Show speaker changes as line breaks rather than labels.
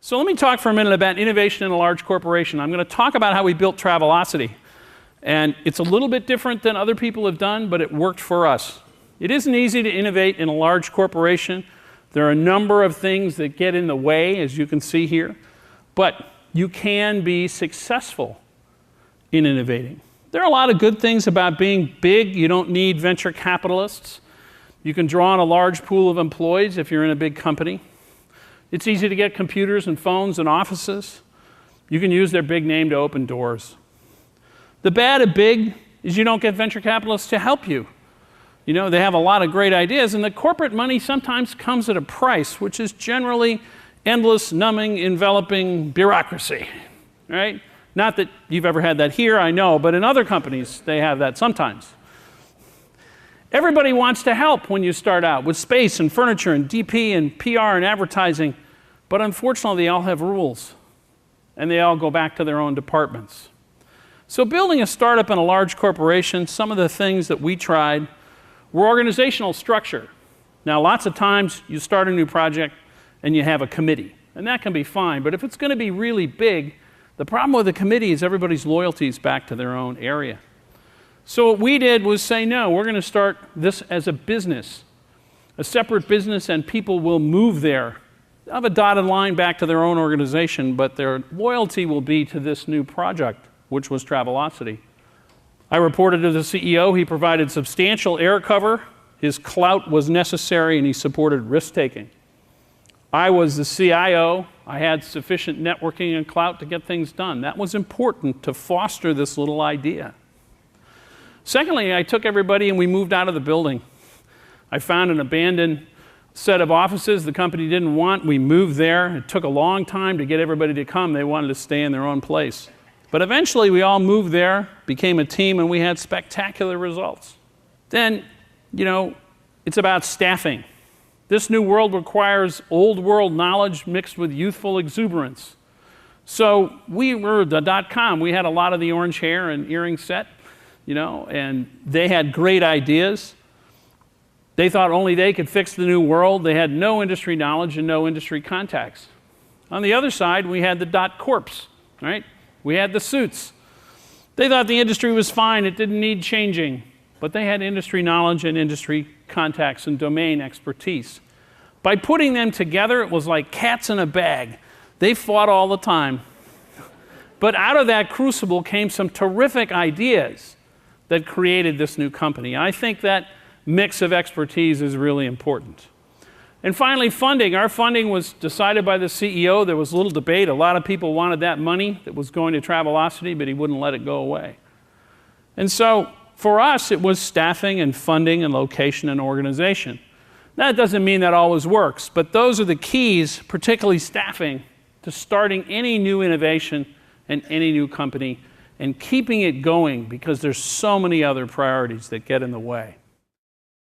So let me talk for a minute about innovation in a large corporation. I'm going to talk about how we built Travelocity. And it's a little bit different than other people have done, but it worked for us. It isn't easy to innovate in a large corporation. There are a number of things that get in the way, as you can see here. But you can be successful in innovating. There are a lot of good things about being big. You don't need venture capitalists. You can draw on a large pool of employees if you're in a big company. It's easy to get computers and phones and offices. You can use their big name to open doors. The bad of big is you don't get venture capitalists to help you. You know, they have a lot of great ideas, and the corporate money sometimes comes at a price, which is generally endless, numbing, enveloping bureaucracy, right? Not that you've ever had that here, I know, but in other companies, they have that sometimes. Everybody wants to help when you start out with space and furniture and DP and PR and advertising, but unfortunately, they all have rules, and they all go back to their own departments. So building a startup in a large corporation, some of the things that we tried were organizational structure. Now, lots of times you start a new project and you have a committee, and that can be fine, but if it's going to be really big, the problem with the committee is everybody's loyalty is back to their own area. So what we did was say, no, we're going to start this as a business, a separate business, and people will move there. They'll have a dotted line back to their own organization, but their loyalty will be to this new project, which was Travelocity. I reported to the CEO. He provided substantial air cover. His clout was necessary, and he supported risk-taking. I was the CIO. I had sufficient networking and clout to get things done. That was important to foster this little idea. Secondly, I took everybody and we moved out of the building. I found an abandoned set of offices the company didn't want. We moved there. It took a long time to get everybody to come. They wanted to stay in their own place. But eventually we all moved there, became a team, and we had spectacular results. Then, you know, it's about staffing. This new world requires old world knowledge mixed with youthful exuberance. So we were the .com. We had a lot of the orange hair and earring set, you know, and they had great ideas. They thought only they could fix the new world. They had no industry knowledge and no industry contacts. On the other side, we had the .corps, right? We had the suits. They thought the industry was fine. It didn't need changing. But they had industry knowledge and industry contacts and domain expertise. By putting them together, it was like cats in a bag. They fought all the time. But out of that crucible came some terrific ideas that created this new company. I think that mix of expertise is really important. And finally, funding. Our funding was decided by the CEO. There was little debate. A lot of people wanted that money that was going to Travelocity, but he wouldn't let it go away. And so for us, it was staffing and funding and location and organization. That doesn't mean that always works, but those are the keys, particularly staffing, to starting any new innovation and any new company and keeping it going because there's so many other priorities that get in the way.